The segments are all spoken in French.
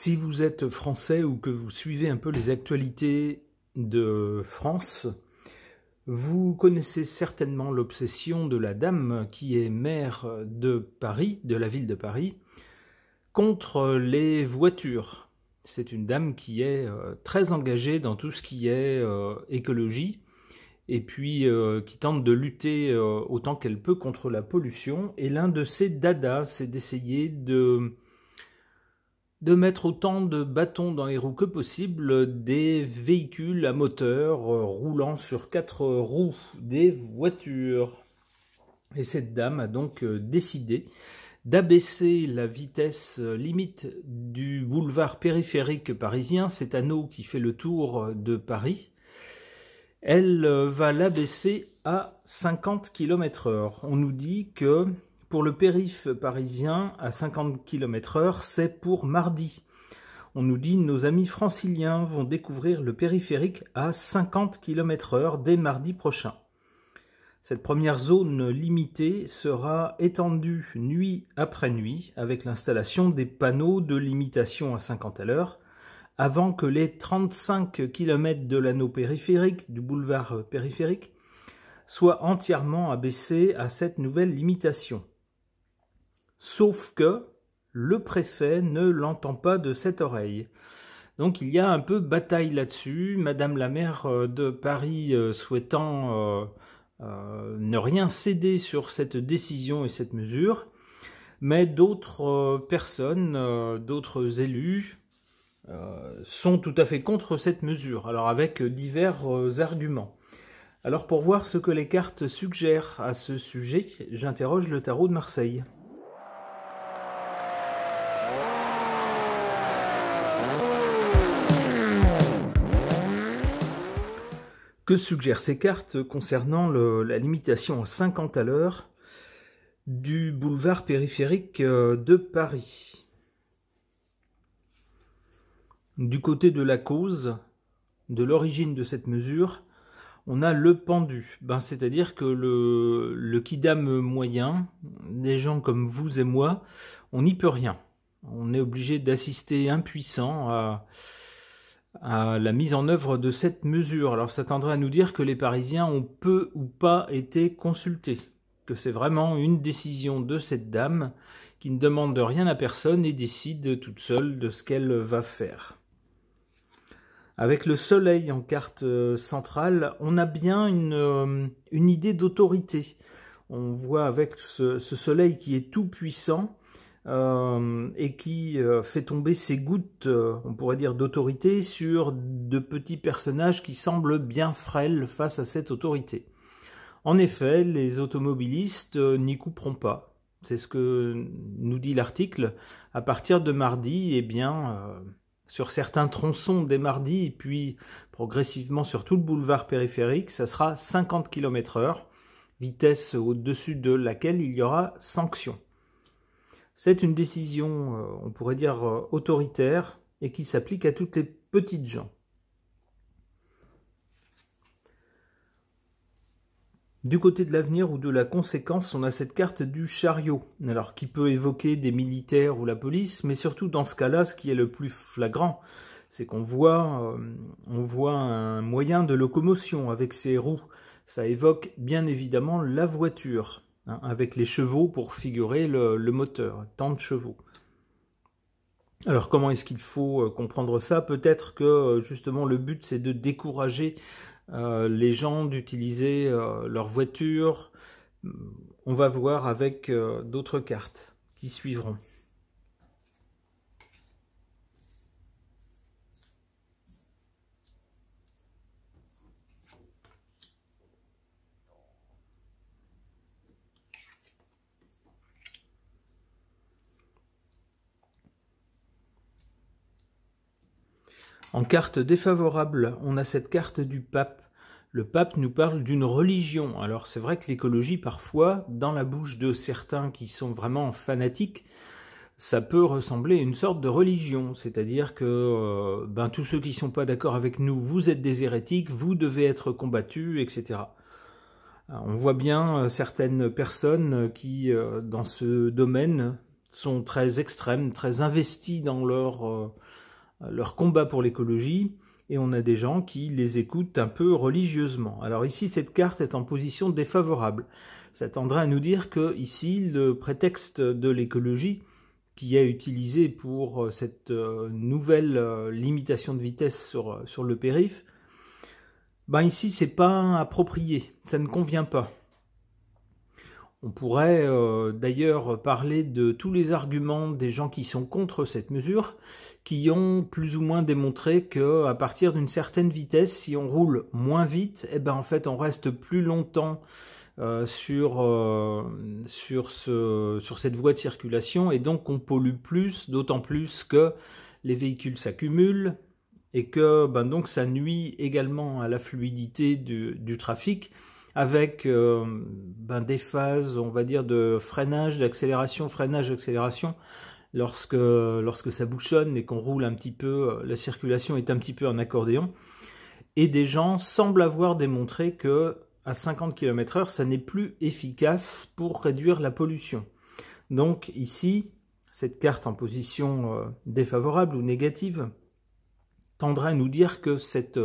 Si vous êtes français ou que vous suivez un peu les actualités de France, vous connaissez certainement l'obsession de la dame qui est maire de Paris, de la ville de Paris, contre les voitures. C'est une dame qui est très engagée dans tout ce qui est écologie et puis qui tente de lutter autant qu'elle peut contre la pollution. Et l'un de ses dadas, c'est d'essayer de mettre autant de bâtons dans les roues que possible des véhicules à moteur roulant sur 4 roues, des voitures. Et cette dame a donc décidé d'abaisser la vitesse limite du boulevard périphérique parisien, cet anneau qui fait le tour de Paris. Elle va l'abaisser à 50 km/h. On nous dit que pour le périph' parisien, à 50 km/h, c'est pour mardi. On nous dit que nos amis franciliens vont découvrir le périphérique à 50 km/h dès mardi prochain. Cette première zone limitée sera étendue nuit après nuit avec l'installation des panneaux de limitation à 50 à l'heure avant que les 35 km de l'anneau périphérique, du boulevard périphérique, soient entièrement abaissés à cette nouvelle limitation. Sauf que le préfet ne l'entend pas de cette oreille. Donc il y a un peu bataille là-dessus. Madame la maire de Paris souhaitant ne rien céder sur cette décision et cette mesure, mais d'autres personnes, d'autres élus sont tout à fait contre cette mesure, alors avec divers arguments. Alors pour voir ce que les cartes suggèrent à ce sujet, j'interroge le tarot de Marseille. Que suggèrent ces cartes concernant la limitation à 50 à l'heure du boulevard périphérique de Paris? Du côté de la cause, de l'origine de cette mesure, on a le pendu. C'est-à-dire que le quidam moyen, des gens comme vous et moi, on n'y peut rien. On est obligé d'assister impuissant à la mise en œuvre de cette mesure. Alors ça tendrait à nous dire que les Parisiens ont peu ou pas été consultés, que c'est vraiment une décision de cette dame qui ne demande rien à personne et décide toute seule de ce qu'elle va faire. Avec le soleil en carte centrale, on a bien une idée d'autorité. On voit avec ce soleil qui est tout puissant, et qui fait tomber ses gouttes, on pourrait dire, d'autorité sur de petits personnages qui semblent bien frêles face à cette autorité. En effet, les automobilistes n'y couperont pas. C'est ce que nous dit l'article. À partir de mardi, sur certains tronçons dès mardi, et puis progressivement sur tout le boulevard périphérique, ça sera 50 km/h, vitesse au-dessus de laquelle il y aura sanction. C'est une décision, on pourrait dire, autoritaire et qui s'applique à toutes les petites gens. Du côté de l'avenir ou de la conséquence, on a cette carte du chariot, alors qui peut évoquer des militaires ou la police, mais surtout dans ce cas-là, ce qui est le plus flagrant, c'est qu'on voit un moyen de locomotion avec ses roues. Ça évoque bien évidemment la voiture, avec les chevaux pour figurer le moteur, tant de chevaux. Alors comment est-ce qu'il faut comprendre ça? Peut-être que justement le but c'est de décourager les gens d'utiliser leur voiture. On va voir avec d'autres cartes qui suivront. En carte défavorable, on a cette carte du pape. Le pape nous parle d'une religion. Alors c'est vrai que l'écologie, parfois, dans la bouche de certains qui sont vraiment fanatiques, ça peut ressembler à une sorte de religion. C'est-à-dire que tous ceux qui ne sont pas d'accord avec nous, vous êtes des hérétiques, vous devez être combattus, etc. Alors, on voit bien certaines personnes qui, dans ce domaine, sont très extrêmes, très investis dans leur combat pour l'écologie, et on a des gens qui les écoutent un peu religieusement. Alors ici, cette carte est en position défavorable. Ça tendrait à nous dire que ici, le prétexte de l'écologie, qui est utilisé pour cette nouvelle limitation de vitesse sur le périph', ben ici, c'est pas approprié, ça ne convient pas. On pourrait d'ailleurs parler de tous les arguments des gens qui sont contre cette mesure, qui ont plus ou moins démontré qu'à partir d'une certaine vitesse, si on roule moins vite, eh ben en fait on reste plus longtemps sur cette voie de circulation, et donc on pollue plus, d'autant plus que les véhicules s'accumulent et que donc ça nuit également à la fluidité du trafic, avec des phases, on va dire, de freinage, d'accélération, freinage, accélération. Lorsque ça bouchonne et qu'on roule un petit peu, la circulation est un petit peu en accordéon. Et des gens semblent avoir démontré que à 50 km/h, ça n'est plus efficace pour réduire la pollution. Donc ici, cette carte en position défavorable ou négative tendrait à nous dire que cette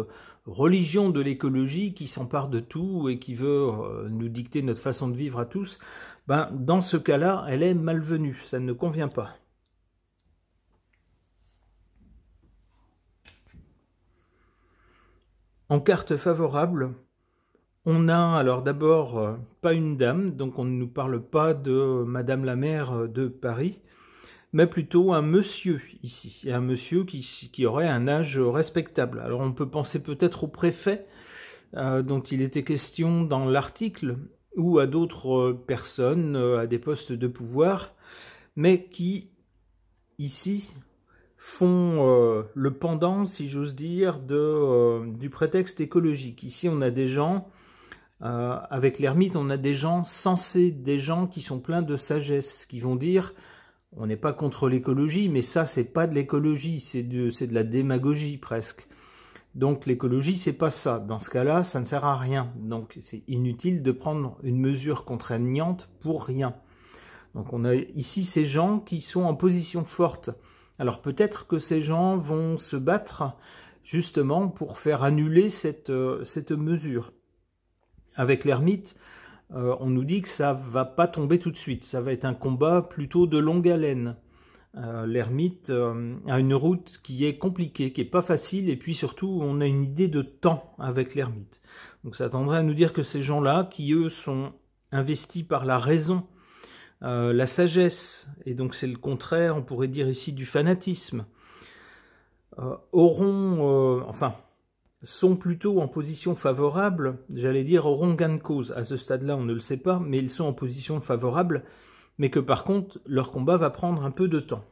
religion de l'écologie qui s'empare de tout et qui veut nous dicter notre façon de vivre à tous, dans ce cas-là, elle est malvenue, ça ne convient pas. En carte favorable, on a alors d'abord pas une dame, donc on ne nous parle pas de Madame la maire de Paris, mais plutôt un monsieur ici, et un monsieur qui aurait un âge respectable. Alors on peut penser peut-être au préfet dont il était question dans l'article, ou à d'autres personnes à des postes de pouvoir, mais qui ici font le pendant, si j'ose dire, du prétexte écologique. Ici on a des gens, avec l'ermite on a des gens sensés, des gens qui sont pleins de sagesse, qui vont dire: on n'est pas contre l'écologie, mais ça, c'est pas de l'écologie, c'est de la démagogie presque. Donc l'écologie, c'est pas ça. Dans ce cas-là, ça ne sert à rien. Donc c'est inutile de prendre une mesure contraignante pour rien. Donc on a ici ces gens qui sont en position forte. Alors peut-être que ces gens vont se battre justement pour faire annuler cette mesure. Avec l'ermite, on nous dit que ça va pas tomber tout de suite, ça va être un combat plutôt de longue haleine. L'ermite a une route qui est compliquée, qui est pas facile, et puis surtout on a une idée de temps avec l'ermite. Donc ça tendrait à nous dire que ces gens-là, qui eux sont investis par la raison, la sagesse, et donc c'est le contraire, on pourrait dire ici, du fanatisme, sont plutôt en position favorable, j'allais dire auront gain de cause. À ce stade-là, on ne le sait pas, mais ils sont en position favorable, mais que par contre, leur combat va prendre un peu de temps.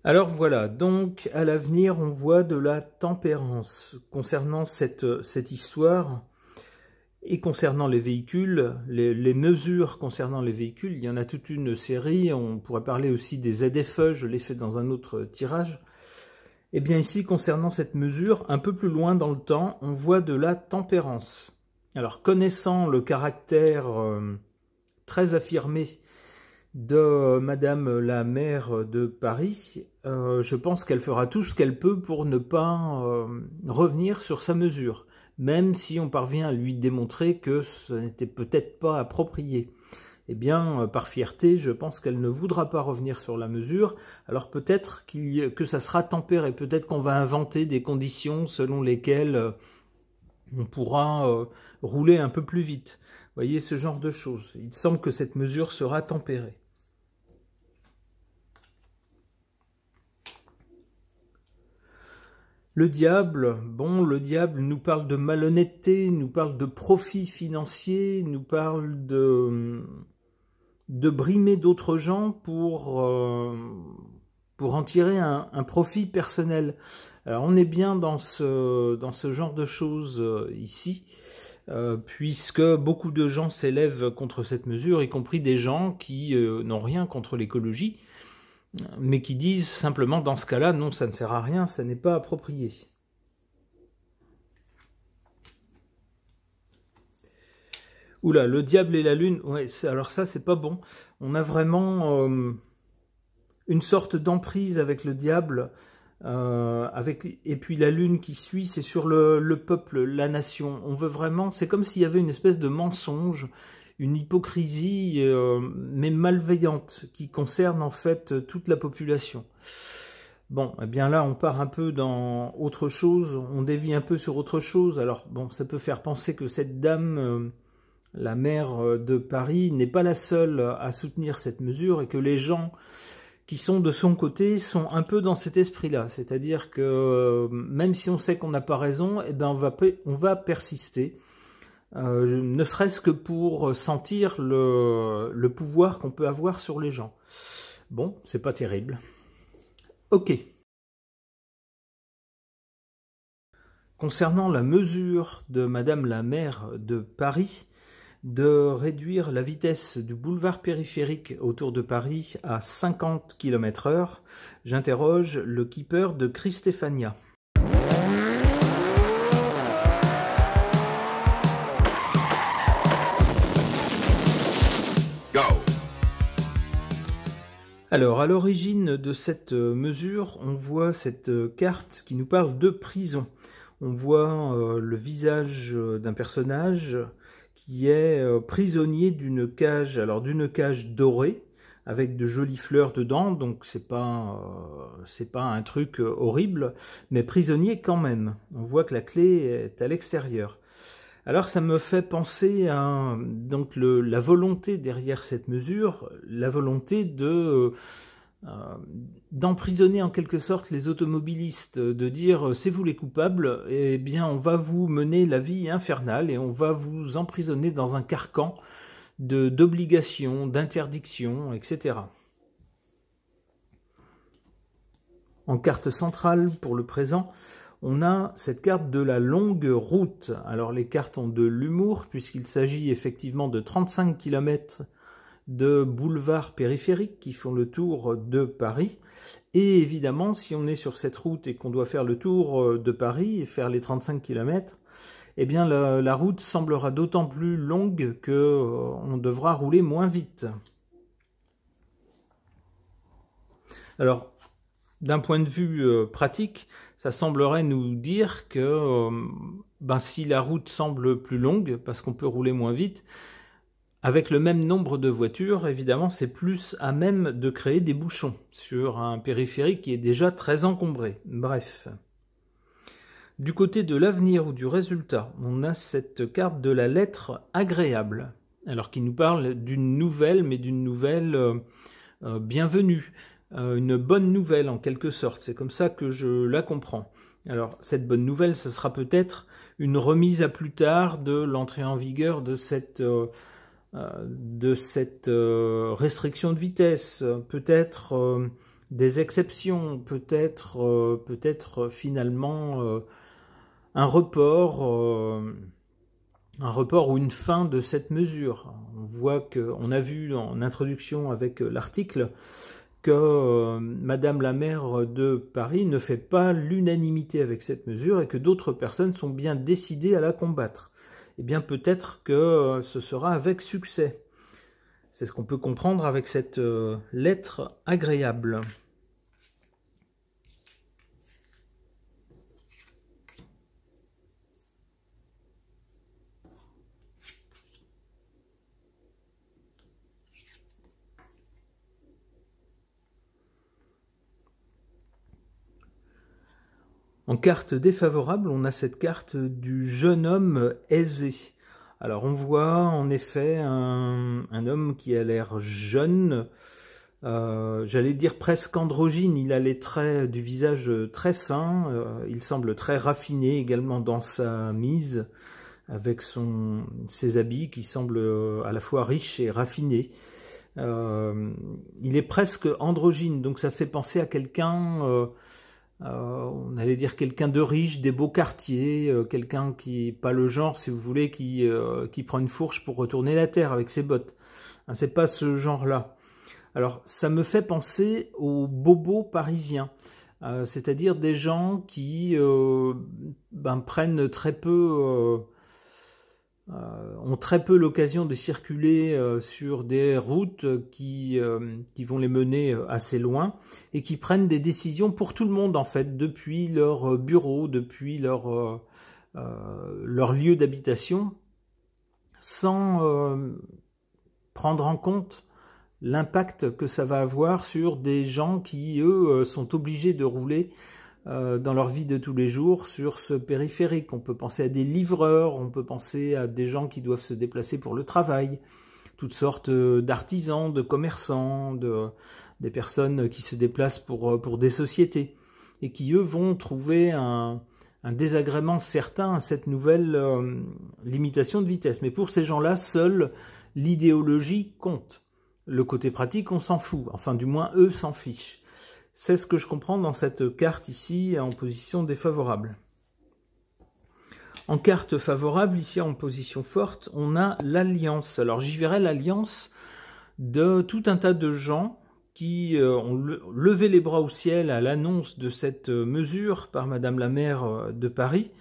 Alors voilà, donc à l'avenir, on voit de la tempérance concernant cette histoire. Et concernant les véhicules, les mesures concernant les véhicules, il y en a toute une série, on pourrait parler aussi des ZFE, je l'ai fait dans un autre tirage. Et bien ici, concernant cette mesure, un peu plus loin dans le temps, on voit de la tempérance. Alors connaissant le caractère très affirmé de Madame la maire de Paris, je pense qu'elle fera tout ce qu'elle peut pour ne pas revenir sur sa mesure, même si on parvient à lui démontrer que ce n'était peut-être pas approprié. Eh bien, par fierté, je pense qu'elle ne voudra pas revenir sur la mesure, alors peut-être que ça sera tempéré, peut-être qu'on va inventer des conditions selon lesquelles on pourra rouler un peu plus vite. Vous voyez, ce genre de choses. Il semble que cette mesure sera tempérée. Le diable, le diable nous parle de malhonnêteté, nous parle de profit financier, nous parle de brimer d'autres gens pour en tirer un profit personnel. Alors on est bien dans ce genre de choses ici, puisque beaucoup de gens s'élèvent contre cette mesure, y compris des gens qui n'ont rien contre l'écologie, mais qui disent simplement dans ce cas-là, non, ça ne sert à rien, ça n'est pas approprié. Oula, le diable et la lune, ouais, alors ça, c'est pas bon. On a vraiment une sorte d'emprise avec le diable, et puis la lune qui suit, c'est sur le peuple, la nation. On veut vraiment, c'est comme s'il y avait une espèce de mensonge, une hypocrisie, mais malveillante, qui concerne en fait toute la population. Bon, eh bien là, on part un peu dans autre chose, on dévie un peu sur autre chose. Alors, bon, ça peut faire penser que cette dame, la maire de Paris, n'est pas la seule à soutenir cette mesure et que les gens qui sont de son côté sont un peu dans cet esprit-là. C'est-à-dire que même si on sait qu'on n'a pas raison, eh ben on va persister, ne serait-ce que pour sentir le pouvoir qu'on peut avoir sur les gens. Bon, c'est pas terrible. Ok. Concernant la mesure de Madame la maire de Paris de réduire la vitesse du boulevard périphérique autour de Paris à 50 km/h, j'interroge le keeper de Christefania. Alors, à l'origine de cette mesure, on voit cette carte qui nous parle de prison. On voit le visage d'un personnage qui est prisonnier d'une cage, alors d'une cage dorée, avec de jolies fleurs dedans, donc c'est pas un truc horrible, mais prisonnier quand même. On voit que la clé est à l'extérieur. Alors ça me fait penser à donc la volonté derrière cette mesure, la volonté d'emprisonner en quelque sorte les automobilistes, de dire c'est vous les coupables, eh bien on va vous mener la vie infernale et on va vous emprisonner dans un carcan d'obligations, d'interdictions, etc. En carte centrale pour le présent, on a cette carte de la longue route. Alors les cartes ont de l'humour puisqu'il s'agit effectivement de 35 km de boulevards périphériques qui font le tour de Paris. Et évidemment, si on est sur cette route et qu'on doit faire le tour de Paris et faire les 35 km, eh bien la route semblera d'autant plus longue qu'on devra rouler moins vite. Alors, d'un point de vue pratique, ça semblerait nous dire que si la route semble plus longue, parce qu'on peut rouler moins vite, avec le même nombre de voitures, évidemment, c'est plus à même de créer des bouchons sur un périphérique qui est déjà très encombré. Bref. Du côté de l'avenir ou du résultat, on a cette carte de la lettre agréable, alors qui nous parle d'une nouvelle, mais d'une nouvelle bienvenue. Une bonne nouvelle en quelque sorte, c'est comme ça que je la comprends. Alors cette bonne nouvelle, ce sera peut-être une remise à plus tard de l'entrée en vigueur de cette restriction de vitesse, peut-être des exceptions, peut-être finalement un report ou une fin de cette mesure. On voit qu'on a vu en introduction avec l'article que Madame la maire de Paris ne fait pas l'unanimité avec cette mesure et que d'autres personnes sont bien décidées à la combattre. Eh bien peut-être que ce sera avec succès. C'est ce qu'on peut comprendre avec cette lettre agréable. En carte défavorable, on a cette carte du jeune homme aisé. Alors on voit en effet un homme qui a l'air jeune, j'allais dire presque androgyne, il a les traits du visage très fins, il semble très raffiné également dans sa mise, avec ses habits qui semblent à la fois riches et raffinés. Il est presque androgyne, donc ça fait penser à quelqu'un... on allait dire quelqu'un de riche, des beaux quartiers, quelqu'un qui, pas le genre si vous voulez, qui prend une fourche pour retourner la terre avec ses bottes. Hein, c'est pas ce genre-là. Alors ça me fait penser aux bobos parisiens, c'est-à-dire des gens qui prennent très peu ont très peu l'occasion de circuler sur des routes qui vont les mener assez loin et qui prennent des décisions pour tout le monde en fait, depuis leur bureau, depuis leur lieu d'habitation, sans prendre en compte l'impact que ça va avoir sur des gens qui, eux, sont obligés de rouler dans leur vie de tous les jours sur ce périphérique. On peut penser à des livreurs, on peut penser à des gens qui doivent se déplacer pour le travail, toutes sortes d'artisans, de commerçants, des personnes qui se déplacent pour des sociétés et qui, eux, vont trouver un désagrément certain à cette nouvelle limitation de vitesse. Mais pour ces gens-là, seule l'idéologie compte. Le côté pratique, on s'en fout. Enfin, du moins, eux s'en fichent. C'est ce que je comprends dans cette carte ici en position défavorable. En carte favorable, ici en position forte, on a l'alliance. Alors j'y verrai l'alliance de tout un tas de gens qui ont levé les bras au ciel à l'annonce de cette mesure par Madame la maire de Paris,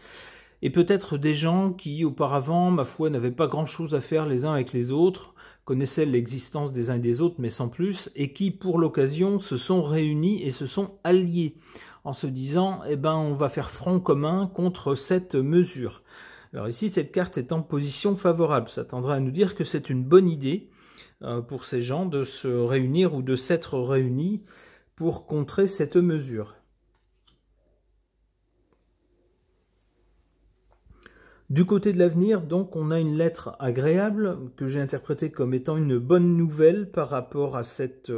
et peut-être des gens qui auparavant, ma foi, n'avaient pas grand-chose à faire les uns avec les autres, connaissaient l'existence des uns et des autres, mais sans plus, et qui, pour l'occasion, se sont réunis et se sont alliés, en se disant, eh ben, on va faire front commun contre cette mesure. Alors ici, cette carte est en position favorable. Ça tendrait à nous dire que c'est une bonne idée pour ces gens de se réunir ou de s'être réunis pour contrer cette mesure. Du côté de l'avenir, donc, on a une lettre agréable que j'ai interprétée comme étant une bonne nouvelle par rapport à cette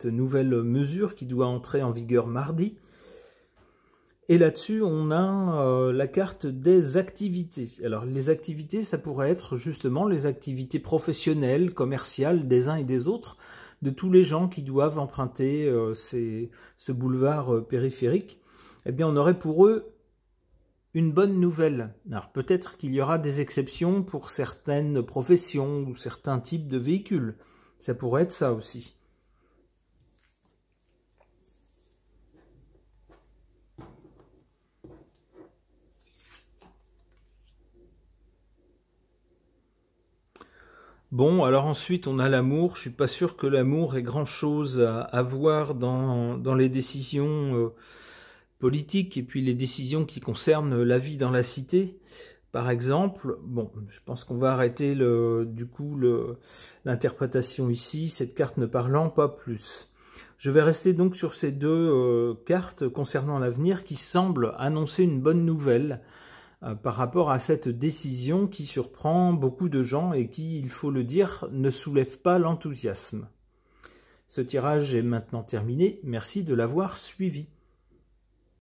nouvelle mesure qui doit entrer en vigueur mardi. Et là-dessus, on a la carte des activités. Alors, les activités, ça pourrait être justement les activités professionnelles, commerciales des uns et des autres, de tous les gens qui doivent emprunter ce boulevard périphérique. Eh bien, on aurait pour eux une bonne nouvelle. Alors peut-être qu'il y aura des exceptions pour certaines professions ou certains types de véhicules. Ça pourrait être ça aussi. Bon, alors ensuite on a l'amour. Je suis pas sûr que l'amour ait grand-chose à voir dans les décisions politiques et puis les décisions qui concernent la vie dans la cité. Par exemple, bon, je pense qu'on va arrêter l'interprétation ici, cette carte ne parlant pas plus. Je vais rester donc sur ces deux cartes concernant l'avenir qui semblent annoncer une bonne nouvelle par rapport à cette décision qui surprend beaucoup de gens et qui, il faut le dire, ne soulève pas l'enthousiasme. Ce tirage est maintenant terminé, merci de l'avoir suivi.